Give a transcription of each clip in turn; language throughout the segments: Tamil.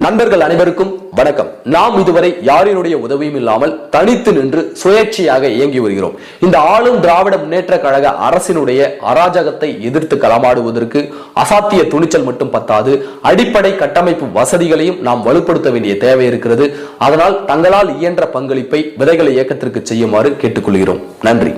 நண்பர்கள் அனைவருக்கும் வணக்கம். நாம் இதுவரை யாரினுடைய உதவியும் இல்லாமல் தனித்து நின்று சுயேட்சையாக இயங்கி வருகிறோம். இந்த ஆளும் திராவிட முன்னேற்ற கழக அரசினுடைய அராஜகத்தை எதிர்த்து களமாடுவதற்கு அசாத்திய துணிச்சல் மட்டும் பத்தாது, அடிப்படை கட்டமைப்பு வசதிகளையும் நாம் வலுப்படுத்த வேண்டிய தேவை இருக்கிறது. அதனால் தங்களால் இயன்ற பங்களிப்பை விதைகளை இயக்கத்திற்கு செய்யுமாறு கேட்டுக்கொள்கிறோம். நன்றி.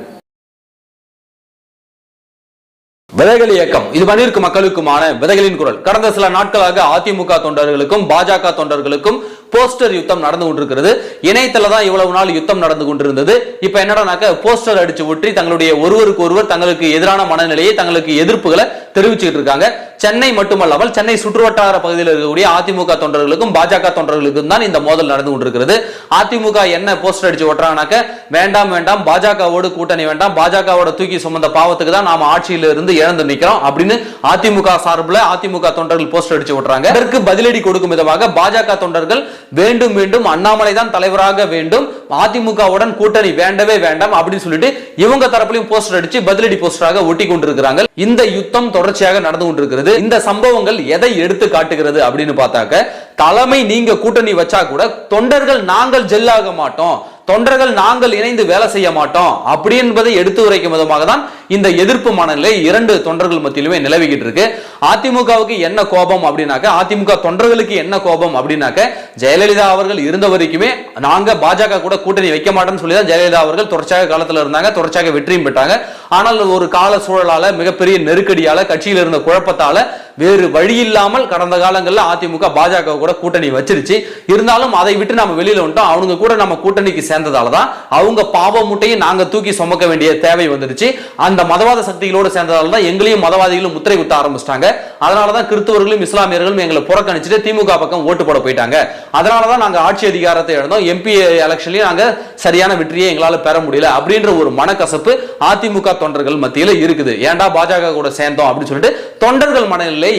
விதைகள் இயக்கம் இது பண்ணிருக்கு மக்களுக்குமான விதைகளின் குரல். கடந்த சில நாட்களாக அதிமுக தொண்டர்களுக்கும் பாஜக தொண்டர்களுக்கும் போஸ்டர் யுத்தம் நடந்து கொண்டிருக்கிறது. இணையத்துல தான் இவ்வளவு நாள் யுத்தம் நடந்து கொண்டிருந்தது. இப்ப என்னடானாக்க போஸ்டர் அடிச்சு ஒற்றி தங்களுடைய ஒருவருக்கு ஒருவர் தங்களுக்கு எதிரான மனநிலையை, தங்களுக்கு எதிர்ப்புகளை தெரிவிச்சுட்டு இருக்காங்க. சென்னை மட்டுமல்லாமல் சென்னை சுற்றுவட்டார பகுதியில் இருக்கக்கூடிய அதிமுக தொண்டர்களுக்கும் பாஜக தொண்டர்களுக்கும் தான் இந்த மோதல் நடந்து கொண்டிருக்கிறது. அதிமுக என்ன போஸ்டர் அடிச்சு ஓட்டுறாங்கனாக்க, வேண்டாம் வேண்டாம் பாஜகவோடு கூட்டணி வேண்டாம், பாஜகவோட தூக்கி சுமந்த பாவத்துக்கு தான் நாம ஆட்சியில இருந்து இழந்து நிக்கிறோம் அப்படின்னு அதிமுக சார்பில் அதிமுக தொண்டர்கள் போஸ்டர் அடிச்சு ஓட்டுறாங்க. அதற்கு பதிலடி கொடுக்கும் விதமாக பாஜக தொண்டர்கள் வேண்டும் வேண்டும் அண்ணாமலை தான் தலைவராக வேண்டும், அதிமுகவுடன் கூட்டணி வேண்டவே வேண்டாம் அப்படின்னு சொல்லிட்டு இவங்க தரப்புலையும் போஸ்டர் அடிச்சு பதிலடி போஸ்டராக ஒட்டி கொண்டிருக்கிறாங்க. இந்த யுத்தம் தொடர்ச்சியாக நடந்து கொண்டிருக்கிறது. இந்த சம்பவங்கள் எதை எடுத்து காட்டுகிறது அப்படின்னு பார்த்தாக்க, தலைமை நீங்க கூட்டணி வச்சா கூட தொண்டர்கள் நாங்கள் ஜெல்லாக மாட்டோம், தொண்டர்கள் நாங்கள் இணைந்து வேலை செய்ய மாட்டோம் அப்படி என்பதை எடுத்து உரைக்கும் விதமாக தான் இந்த எதிர்ப்பு மனநிலை இரண்டு தொண்டர்கள் மத்தியிலுமே நிலவிக்கிட்டு இருக்கு. அதிமுகவுக்கு என்ன கோபம் அப்படின்னாக்க, அதிமுக தொண்டர்களுக்கு என்ன கோபம் அப்படின்னாக்க, ஜெயலலிதா அவர்கள் இருந்த வரைக்குமே நாங்க பாஜக கூட கூட்டணி வைக்க மாட்டோம்னு சொல்லி தான் ஜெயலலிதா அவர்கள் தொடர்ச்சியாக காலத்தில் இருந்தாங்க, தொடர்ச்சியாக வெற்றியும் பெற்றாங்க. ஆனால் ஒரு கால சூழலால, மிகப்பெரிய நெருக்கடியால, கட்சியில் இருந்த குழப்பத்தால வேறு வழி இல்லாமல் கடந்த காலங்களில் அதிமுக பாஜக கூட கூட்டணி வச்சிருச்சு. இருந்தாலும் அதை விட்டு நம்ம வெளியில வந்துட்டோம். அவங்க கூட நம்ம கூட்டணிக்கு சேர்ந்ததாலதான் அவங்க பாவ முட்டையை நாங்க தூக்கி சுமக்க வேண்டிய தேவை வந்துருச்சு. அந்த மதவாத சக்திகளோடு சேர்ந்ததால தான் எங்களையும் மதவாதிகளும் முத்திரை குத்த ஆரம்பிச்சிட்டாங்க. அதனாலதான் கிறிஸ்தவர்களும் இஸ்லாமியர்களும் எங்களை புறக்கணிச்சுட்டு திமுக பக்கம் ஓட்டு போட போயிட்டாங்க. அதனாலதான் நாங்க ஆட்சி அதிகாரத்தை இழந்தோம், எம்பி எலெக்ஷன்லயும் நாங்க சரியான வெற்றியை எங்களால பெற முடியல அப்படின்ற ஒரு மனக்கசப்பு அதிமுக தொண்டர்கள் மத்தியில இருக்குது. ஏன்டா பாஜக கூட சேர்ந்தோம் அப்படின்னு சொல்லிட்டு தொண்டர்கள் மனநிலை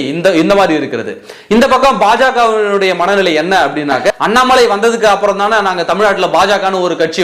இந்த மாதிரி இருக்கிறது. இந்த பக்கம் பாஜகவினுடைய மனநிலை என்ன அப்படின்னாக்க, அண்ணாமலை வந்ததுக்கு அப்புறம் தானே நாங்க தமிழ்நாட்டில் பாஜக ஒரு கட்சி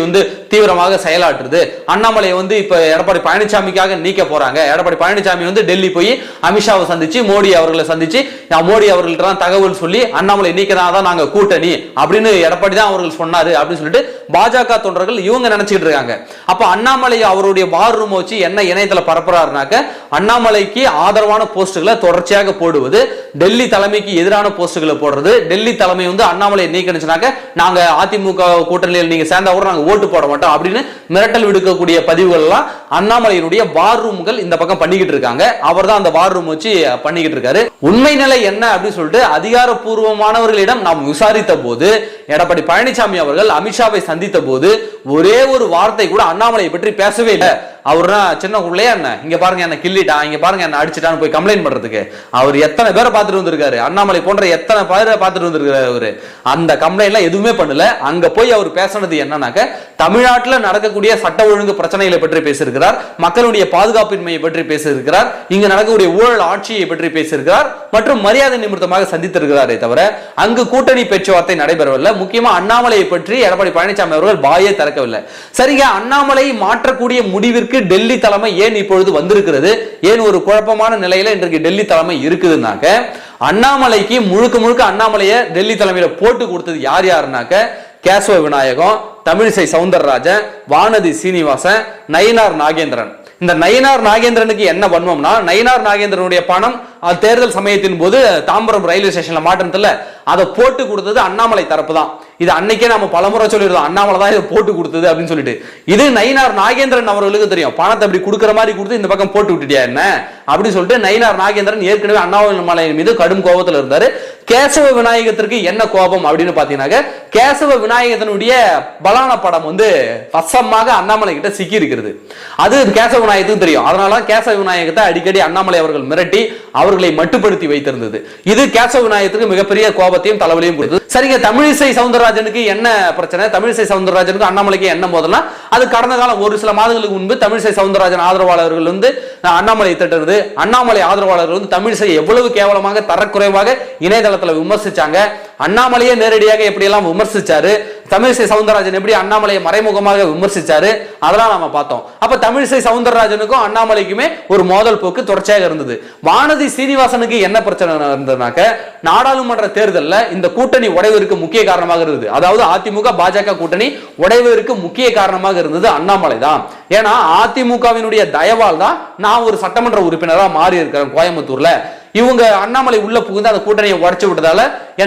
தீவிரமாக செயலாற்றுது. அண்ணாமலை இப்ப எடப்பாடி பழனிசாமிக்காக நீக்க போறாங்க. எடப்பாடி பழனிசாமி டெல்லி போய் அமித்ஷாவை சந்திச்சு மோடி அவர்களை சந்திச்சு மோடி அவர்கள்ட்ட தகவல் சொல்லி அண்ணாமலை நீக்கதான் நாங்க கூட்டணி அப்படின்னு எடப்பாடி தான் அவர்கள் சொன்னாரு அப்படின்னு சொல்லிட்டு பாஜக தொண்டர்கள் இவங்க நினைச்சிட்டு இருக்காங்க. அப்ப அண்ணாமலை அவருடைய வார் ரூம் வச்சு என்ன இணையத்துல பரப்புறாருனாக்க, அண்ணாமலைக்கு ஆதரவான போஸ்டுகளை தொடர்ச்சியாக போடுவது, டெல்லி தலைமைக்கு எதிரான போஸ்டுகளை போடுறது. டெல்லி தலைமை அண்ணாமலை நீக்கணுச்சுனாக்க நாங்க அதிமுக கூட்டணியில் நீங்க சேர்ந்தா கூட நாங்க ஓட்டு போட மாட்டோம் அப்படின்னு மிரட்டல் விடுக்கக்கூடிய பதிவுகள் எல்லாம் அண்ணாமலையினுடைய வார் ரூம்கள் இந்த பக்கம் பண்ணிக்கிட்டு இருக்காங்க. அவர் தான் அந்த வார் ரூம் வச்சு பண்ணிக்கிட்டு இருக்காரு. உண்மை நிலை என்ன அப்படின்னு சொல்லிட்டு அதிகாரப்பூர்வமானவர்களிடம் நாம் விசாரித்த போது, எடப்பாடி பழனிசாமி அவர்கள் அமித்ஷாவை சந்தித்த போது ஒரே ஒரு வார்த்தை கூட அண்ணாமலை பற்றி பேசவே இல்லை. அவர்னா சின்ன உள்ளே என்ன இங்க பாருங்க என்ன கிள்ளிட்டான், இங்க பாருங்க என்ன அடிச்சுட்டான்னு போய் கம்ப்ளைண்ட் பண்றதுக்கு அவர் எத்தனை பேரை பார்த்துட்டு வந்திருக்காரு, அண்ணாமலை போன்ற எத்தனை பேரை பார்த்துட்டு வந்திருக்காரு. அவரு அந்த கம்ப்ளைண்ட்லாம் எதுவுமே பண்ணல. அங்க போய் அவர் பேசினது என்னன்னாக்க, தமிழ்நாட்டில் நடக்கக்கூடிய சட்ட ஒழுங்கு பிரச்சனைகளை பற்றி பேசியிருக்கிறார், மக்களுடைய பாதுகாப்பின்மையை பற்றி பேசியிருக்கிறார், இங்க நடக்கக்கூடிய ஊழல் ஆட்சியை பற்றி பேசியிருக்கிறார் மற்றும் மரியாதை நிமித்தமாக சந்தித்திருக்கிறாரே தவிர அங்கு கூட்டணி பேச்சுவார்த்தை நடைபெறவில்லை. முக்கியமா அண்ணாமலையை பற்றி எடப்பாடி பழனிசாமி அவர்கள் வாயே திறக்கவில்லை. சரிங்க, அண்ணாமலை மாற்றக்கூடிய முடிவிற்கு டெல்லி தலைமை ஏன் இப்பொழுது வந்திருக்கிறது, ஏன் ஒரு குழப்பமான நிலையில இன்றைக்கு டெல்லி தலைமை இருக்குதுன்னாக்க, அண்ணாமலைக்கு முழுக்க முழுக்க அண்ணாமலையை டெல்லி தலைமையில போட்டு கொடுத்தது யார் யாருனாக்க, கேசவ விநாயகம், தமிழிசை சவுந்தரராஜன், வானதி சீனிவாசன், நயினார் நாகேந்திரன். இந்த நயினார் நாகேந்திரனுக்கு என்ன பண்ணுவோம்னா, நயினார் நாகேந்திரனுடைய பணம் தேர்தல் சமயத்தின் போது தாம்பரம் ரயில்வே ஸ்டேஷன்ல மாட்டல, அதை போட்டு கொடுத்தது அண்ணாமலை தரப்பு தான். இது அன்னைக்கே நம்ம பலமுறை சொல்லிடுறோம், அண்ணாமலை தான் இதை போட்டு கொடுத்தது அப்படின்னு சொல்லிட்டு. இது நயினார் நாகேந்திரன் அவர்களுக்கு தெரியும், பணத்தை அப்படி கொடுக்குற மாதிரி கொடுத்து இந்த பக்கம் போட்டு விட்டுட்டியா என்ன அப்படின்னு சொல்லிட்டு நயினார் நாகேந்திரன் ஏற்கனவே அண்ணாமலை மீது கடும் கோபத்தில் இருந்தாரு. கேசவ விநாயகத்திற்கு என்ன கோபம் அப்படின்னு பாத்தீங்கன்னா, கேசவ விநாயகத்தினுடைய பலான படம் வசமாக அண்ணாமலை கிட்ட சிக்கி இருக்கிறது. அது கேசவ விநாயகத்துக்கு தெரியும். அதனால கேசவ விநாயகத்தை அடிக்கடி அண்ணாமலை அவர்கள் மிரட்டி அவர்களை மட்டுப்படுத்தி வைத்திருந்தது. இது கேசவ விநாயகத்துக்கு மிகப்பெரிய கோபத்தையும் தலைவலியும் கொடுத்தது. சரிங்க, தமிழிசை சவுந்தரராஜனுக்கு என்ன பிரச்சனை, தமிழிசை சவுந்தரராஜனுக்கு அண்ணாமலைக்கு என்ன மோதல்னா, அது கடந்த காலம் ஒரு சில மாதங்களுக்கு முன்பு தமிழிசை சவுந்தரராஜன் ஆதரவாளர்கள் அண்ணாமலை திட்டுறது, அண்ணாமலை ஆதரவாளர்கள் தமிழிசை எவ்வளவு கேவலமாக தரக்குறைவாக இணையதளத்தில் விமர்சிச்சாங்க. அண்ணாமலையே நேரடியாக எப்படி எல்லாம் விமர்சிச்சாரு. தமிழிசை சவுந்தரராஜன் எப்படி அண்ணாமலையை மறைமுகமாக விமர்சிச்சாரு, அதெல்லாம் நாம பார்த்தோம். அப்ப தமிழிசை சவுந்தரராஜனுக்கும் அண்ணாமலைக்குமே ஒரு மோதல் போக்கு தொடர்ச்சியாக இருந்தது. வானதி சீனிவாசனுக்கு என்ன பிரச்சனை இருந்ததுனாக்க, நாடாளுமன்ற தேர்தலில் இந்த கூட்டணி உடைவதற்கு முக்கிய காரணமாக இருந்தது. அதாவது அதிமுக பாஜக கூட்டணி உடைவதற்கு முக்கிய காரணமாக இருந்தது அண்ணாமலை தான். ஏன்னா அதிமுகவினுடைய தயவால் தான் நான் ஒரு சட்டமன்ற உறுப்பினராக மாறி இருக்கிறேன் கோயம்புத்தூர்ல. இவங்க அண்ணாமலை உள்ள புகுந்து அந்த கூட்டணியை உடைச்சு விட்டதால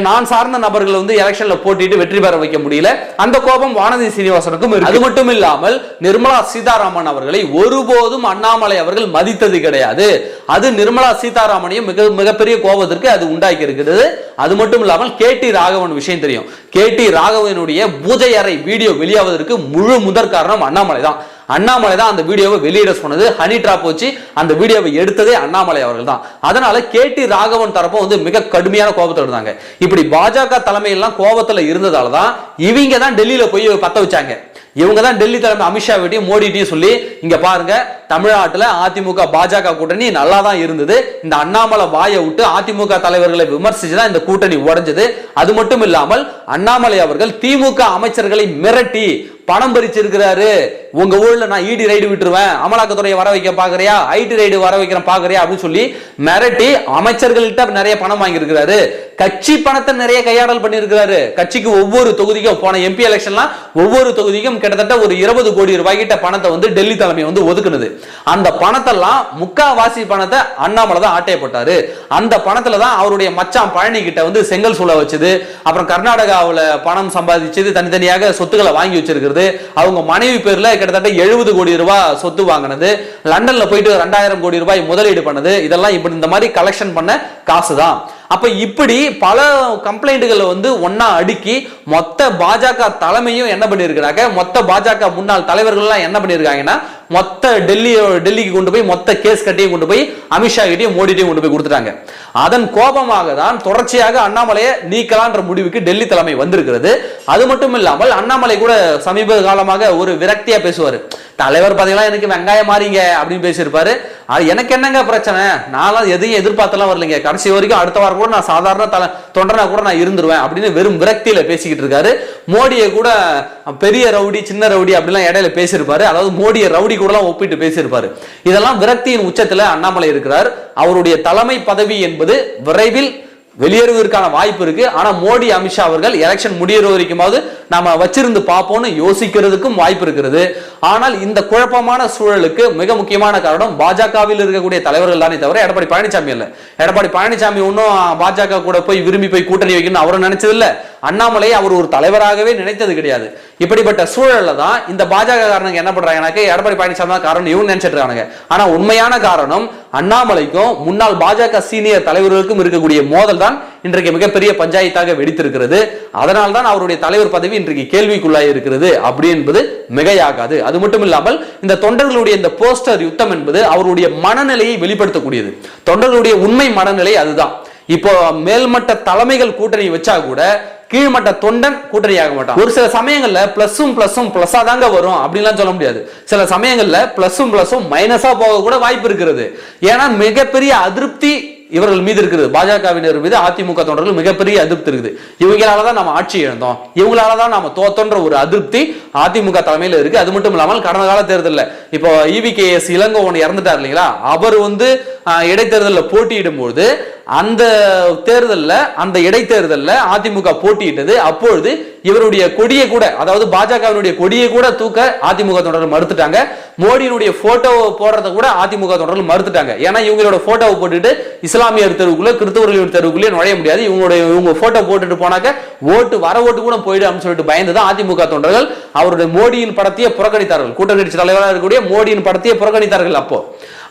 நான் சார்ந்த நபர்கள் வந்து எலெக்ஷன்ல போட்டிட்டு வெற்றி பெற வைக்க முடியல. அந்த கோபம் வானதி சீனிவாசனுக்கும் இருக்கு. அது மட்டும் இல்லாமல் நிர்மலா சீதாராமன் அவர்களை ஒருபோதும் அண்ணாமலை அவர்கள் மதித்தது கிடையாது. அது நிர்மலா சீதாராமனையும் மிகப்பெரிய கோபத்திற்கு அது உண்டாக்கி இருக்கிறது. அது மட்டும் இல்லாமல் KT ராகவன் விஷயம் தெரியும். KT ராகவனுடைய பூஜை அறை வீடியோ வெளியாவதற்கு முழு முதற் காரணம் அண்ணாமலை தான். அண்ணாமலை தான் அந்த வீடியோவை வெளியிட சொன்னது. ஹனி டிராப் வச்சு அந்த வீடியோவை எடுத்ததே அண்ணாமலை அவர்கள் தான். அதனால KT ராகவன் தரப்பும் வந்து மிக கடுமையான கோபத்தில் இருந்தாங்க. இப்படி பாஜக தலைமையெல்லாம் கோபத்தில் இருந்ததால தான் இவங்க தான் டெல்லியில போய் பத்த வச்சாங்க. இவங்க தான் டெல்லி தலைமை அமித்ஷா வீட்டையும் மோடிட்டையும் சொல்லி, இங்க பாருங்க தமிழ்நாட்டில் அதிமுக பாஜக கூட்டணி நல்லா தான் இருந்தது, இந்த அண்ணாமலை வாயை விட்டு அதிமுக தலைவர்களை விமர்சிச்சுதான் இந்த கூட்டணி உடைஞ்சது. அது மட்டும் இல்லாமல் அண்ணாமலை அவர்கள் திமுக அமைச்சர்களை மிரட்டி பணம் பறிச்சிருக்கிறாரு, உங்க ஊர்ல நான் இடி ரைடு விட்டுருவேன், அமலாக்கத்துறையை வர வைக்க பாக்குறியா, ஐடி ரைடு வர வைக்கிறேன் பாக்குறியா அப்படின்னு சொல்லி மிரட்டி அமைச்சர்கள்ட்ட நிறைய பணம் வாங்கி இருக்கிறாரு. கட்சி பணத்தை நிறைய கையாடல் பண்ணி இருக்கிறாரு. கட்சிக்கு ஒவ்வொரு தொகுதிக்கும் போன MP எலெக்ஷன்லாம் ஒவ்வொரு தொகுதிக்கும் கிட்டத்தட்ட ஒரு 20 கோடி ரூபாய் கிட்ட பணத்தை வந்து டெல்லி தலைமை வந்து ஒதுக்குனது. அந்த பணத்தெல்லாம் முக்காவாசி பணத்தை அண்ணாமலை தான் ஆட்டைய போட்டாரு. அந்த பணத்துல தான் அவருடைய மச்சான் பழனி கிட்ட வந்து செங்கல் சூளை வச்சது, அப்புறம் கர்நாடகாவில் பணம் சம்பாதிச்சது, தனித்தனியாக சொத்துக்களை வாங்கி வச்சிருக்கிறது, அவங்க மனைவி பேர்ல கிட்டத்தட்ட 70 கோடி ரூபாய் சொத்து வாங்கினது, லண்டன்ல போயிட்டு 2000 கோடி ரூபாய் முதலீடு பண்ணது, இதெல்லாம் இப்படி இந்த மாதிரி கலெக்ஷன் பண்ண காசு தான். அப்ப இப்படி பல கம்ப்ளைண்ட்களை வந்து ஒன்னா அடுக்கி மொத்த பாஜக தலைமையும் என்ன பண்ணிருக்காங்க, மொத்த பாஜக முன்னாள் தலைவர்கள் எல்லாம் என்ன பண்ணிருக்காங்கன்னா மொத்த டெல்லிக்கு கொண்டு போய் மொத்த கேஸ் கட்டியும் கொண்டு போய் அமித்ஷா கிட்டையும் மோடிட்டையும் கொண்டு போய் கொடுத்துட்டாங்க. அதன் கோபமாக தான் தொடர்ச்சியாக அண்ணாமலையை நீக்கலான்ற முடிவுக்கு டெல்லி தலைமை வந்திருக்கிறது. அது மட்டும் இல்லாமல் அண்ணாமலை கூட சமீப காலமாக ஒரு விரக்தியா பேசுவாரு. தலைவர் பாத்தீங்களா எனக்கு வெங்காயம் மாறிங்க அப்படின்னு பேசியிருப்பாரு. எனக்கு என்னங்க பிரச்சனை, நான் எதையும் எதிர்பார்த்தெல்லாம் வரலைங்க, கடைசி வரைக்கும் அடுத்த வாரம் கூட நான் சாதாரண தொண்டனா கூட நான் இருந்துருவேன் அப்படின்னு வெறும் விரக்தியில பேசிக்கிட்டு இருக்காரு. மோடியை கூட பெரிய ரவுடி சின்ன ரவுடி அப்படிலாம் இடையில பேசியிருப்பாரு. அதாவது மோடியை ரவுடி கூட எல்லாம் ஒப்பிட்டு பேசியிருப்பாரு. இதெல்லாம் விரக்தியின் உச்சத்துல அண்ணாமலை இருக்கிறார். அவருடைய தலைமை பதவி என்பது விரைவில் வெளியேறுவதற்கான வாய்ப்பு இருக்கு. ஆனா மோடி அமித்ஷா அவர்கள் எலெக்ஷன் முடிகிற வரைக்குமாவது நாம வச்சிருந்து பார்ப்போம்னு யோசிக்கிறதுக்கும் வாய்ப்பு இருக்கிறது. ஆனால் இந்த குழப்பமான சூழலுக்கு மிக முக்கியமான காரணம் பாஜகவில் இருக்கக்கூடிய தலைவர்கள் தானே தவிர எடப்பாடி பழனிசாமி இல்ல. எடப்பாடி பழனிசாமி ஒன்னும் பாஜக கூட போய் விரும்பி போய் கூட்டணி வைக்கணும்னு அவரும் நினைச்சது இல்ல. அண்ணாமலை அவர் ஒரு தலைவராகவே நினைத்தது கிடையாது. இப்படிப்பட்ட சூழல்ல தான் இந்த பாஜக காரணங்க என்ன பண்றாங்க, எடப்பாடி பழனிசாமி தான் காரணம் இவங்க நினைச்சிட்டு இருக்காங்க. ஆனா உண்மையான காரணம் அண்ணாமலைக்கும் முன்னாள் பாஜக சீனியர் தலைவர்களுக்கும் இருக்கக்கூடிய மோதல் தான் இன்றைக்கு மிகப்பெரிய பஞ்சாயத்தாக வெடித்திருக்கிறது. அதனால் தான் அவருடைய தலைவர் பதவி இன்றைக்கு கேள்விக்குள்ளாய் இருக்கிறது அப்படி என்பது மிகையாகாது. அது மட்டும் இல்லாமல் இந்த தொண்டர்களுடைய இந்த போஸ்டர் யுத்தம் என்பது அவருடைய மனநிலையை வெளிப்படுத்தக்கூடியது. தொண்டர்களுடைய உண்மை மனநிலை அதுதான். இப்போ மேல்மட்ட தலைமைகள் கூட்டணி வச்சா கூட கீழ்மட்ட தொண்டன் கூட்டணி ஆக மாட்டான். ஒரு சில சமயங்கள்ல பிளஸும் பிளஸா தாங்க வரும் அப்படின்லாம் சொல்ல முடியாது. சில சமயங்கள்ல பிளஸும் மைனஸா போக கூட வாய்ப்பு இருக்கிறது. ஏன்னா மிகப்பெரிய அதிருப்தி இவர்கள் மீது இருக்கிறது. பாஜகவினர் மீது அதிமுக தொண்டர்கள் மிகப்பெரிய அதிருப்தி இருக்குது. இவங்களாலதான் நம்ம ஆட்சி இழந்தோம், இவங்களாலதான் நாம தோத்தோன்ற ஒரு அதிருப்தி அதிமுக தலைமையில இருக்கு. அது மட்டும் இல்லாமல் கடந்த கால தேர்தலில் இப்போ EVKS இளங்கோவன் இறந்துட்டார் இல்லைங்களா, அவர் வந்து இடைத்தேர்தலில் போட்டியிடும் போது அந்த தேர்தலில் அந்த இடைத்தேர்தலில் அதிமுக போட்டியிட்டது. அப்பொழுது இவருடைய கொடியை கூட, அதாவது பாஜகவினுடைய கொடியை கூட தூக்க அதிமுக தொண்டர்கள் மறுத்துட்டாங்க. மோடியினுடைய போட்டோவை போடுறத கூட அதிமுக தொண்டர்கள் மறுத்துட்டாங்க. ஏன்னா இவங்களோட போட்டோவை போட்டுட்டு இஸ்லாமியர் தெருவுக்குள்ள கிறிஸ்தவர்களின் தெருவுக்குள்ளே நுழைய முடியாது, இவங்க போட்டோ போட்டுட்டு போனாக்க ஓட்டு கூட போயிடு அப்படின்னு சொல்லிட்டு பயந்துதான் அதிமுக தொண்டர்கள் அவருடைய மோடியின் படத்தையே புறக்கணித்தார்கள். கூட்டணி கட்சி தலைவராக இருக்கக்கூடிய மோடியின் படத்தையே புறக்கணித்தார்கள்.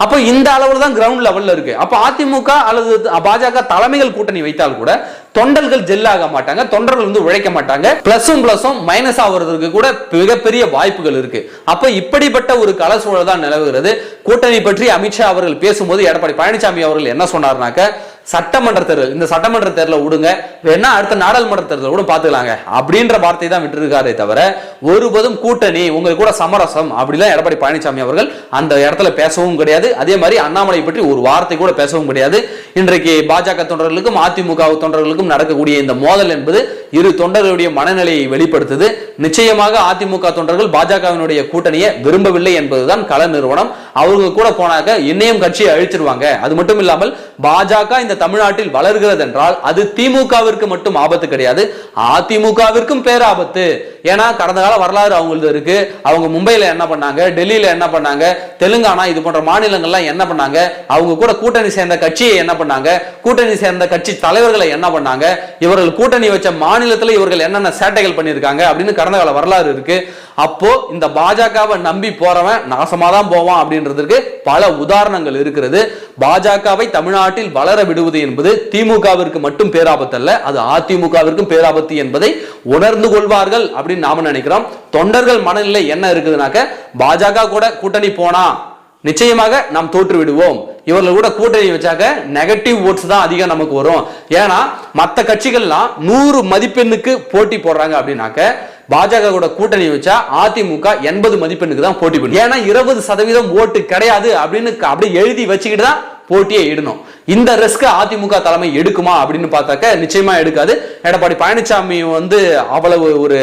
அப்போ இந்த அளவுல தான் கிரவுண்ட் லெவல்ல இருக்கு. அப்ப அதிமுக அல்லது பாஜக தலைமைகள் கூட்டணி வைத்தால் கூட தொண்டர்கள் ஜெல்லாக மாட்டாங்க, தொண்டர்கள் வந்து உழைக்க மாட்டாங்க. பிளஸும் மைனஸ் ஆகிறதுக்கு கூட மிகப்பெரிய வாய்ப்புகள் இருக்கு. அப்ப இப்படிப்பட்ட ஒரு கள சூழல் தான் நிலவுகிறது. கூட்டணி பற்றி அமித்ஷா அவர்கள் பேசும்போது எடப்பாடி பழனிசாமி அவர்கள் என்ன சொன்னார்னாக்க, சட்டமன்ற தேர்தல், இந்த சட்டமன்ற தேர்தல் விடுங்க, வேணா அடுத்த நாடாளுமன்ற தேர்தல் கூட பாத்துக்கலாங்க அப்படின்ற வார்த்தை தான் விட்டுருக்காரே தவிர ஒருபோதும் கூட்டணி உங்களுக்கு கூட சமரசம் அப்படிலாம் எடப்பாடி பழனிசாமி அவர்கள் அந்த இடத்துல பேசவும் கிடையாது. அதே மாதிரி அண்ணாமலை பற்றி ஒரு வார்த்தை கூட பேசவும் கிடையாது. இன்றைக்கு பாஜக தொண்டர்களுக்கும் அதிமுக தொண்டர்களுக்கும் நடக்கக்கூடிய இந்த மோதல் என்பது இரு தொண்டர்களுடைய மனநிலையை வெளிப்படுத்துது. நிச்சயமாக அதிமுக தொண்டர்கள் பாஜகவினுடைய கூட்டணியை விரும்பவில்லை என்பதுதான் கள நிறுவனம். அவங்க கூட போனாக்க இன்னையும் கட்சியை அழிச்சிருவாங்க. அது மட்டும் இல்லாமல் பாஜக இந்த தமிழ்நாட்டில் வளர்கிறது என்றால் அது திமுகவிற்கு மட்டும் ஆபத்து கிடையாது, அதிமுகவிற்கும் பேராபத்து. ஏன்னா கடந்த கால வரலாறு அவங்களுக்கு இருக்கு. அவங்க மும்பையில என்ன பண்ணாங்க, டெல்லியில என்ன பண்ணாங்க, தெலுங்கானா இது போன்ற மாநிலங்கள்லாம் என்ன பண்ணாங்க, அவங்க கூட கூட்டணி சேர்ந்த கட்சியை என்ன பண்ணாங்க, கூட்டணி சேர்ந்த கட்சி தலைவர்களை என்ன பண்ணாங்க, இவர்கள் கூட்டணி வச்ச மாநிலத்தில் இவர்கள் என்னென்ன சேட்டைகள் பண்ணியிருக்காங்க அப்படின்னு கடந்த கால வரலாறு இருக்கு. அப்போ இந்த பாஜகவை நம்பி போறவன் நாசமாதான் போவான் அப்படின்றதுக்கு பல உதாரணங்கள் இருக்கிறது. பாஜகவை தமிழ்நாட்டில் வளர விடுவது என்பது திமுகவிற்கு மட்டும் பேராபத்து அல்ல, அது அதிமுகவிற்கும் பேராபத்து என்பதை உணர்ந்து கொள்வார்கள் அப்படின்னு நாம நினைக்கிறோம். தொண்டர்கள் மனநிலை என்ன இருக்குதுனாக்க, பாஜக கூட கூட்டணி போனா நிச்சயமாக நாம் தோற்று விடுவோம், இவர்கள் கூட கூட்டணி வச்சாக்க நெகட்டிவ் ஓட்ஸ் தான் அதிகம் நமக்கு வரும். ஏன்னா மற்ற கட்சிகள்லாம் 100 மதிப்பெண்ணுக்கு போட்டி போடுறாங்க அப்படின்னாக்க பாஜக கூட கூட்டணி வச்சா அதிமுக 80 மதிப்பெண்ணுக்கு தான் போட்டி போடும். ஏன்னா 20% ஓட்டு கிடையாது அப்படின்னு அப்படியே எழுதி வச்சுக்கிட்டு தான் போட்டியை இடணும். இந்த ரிஸ்க் அதிமுக தலைமை எடுக்குமா அப்படின்னு பார்த்தாக்க நிச்சயமா எடுக்காது. எடப்பாடி பழனிசாமி அவ்வளவு ஒரு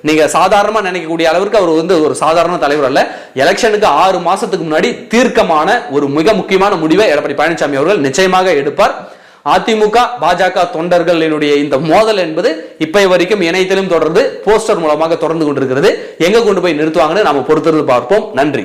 நீங்க சாதாரணமா நினைக்கக்கூடிய அளவிற்கு அவர் ஒரு சாதாரண தலைவர் அல்ல. எலெக்ஷனுக்கு 6 மாசத்துக்கு முன்னாடி தீர்க்கமான ஒரு மிக முக்கியமான முடிவை எடப்பாடி பழனிசாமி அவர்கள் நிச்சயமாக எடுப்பார். அதிமுக பாஜக தொண்டர்களினுடைய இந்த மோதல் என்பது இப்ப வரைக்கும் இணையத்திலும் தொடர்ந்து போஸ்டர் மூலமாக தொடர்ந்து கொண்டிருக்கிறது. எங்க கொண்டு போய் நிறுத்துவாங்கன்னு நாம பொறுத்திருந்து பார்ப்போம். நன்றி.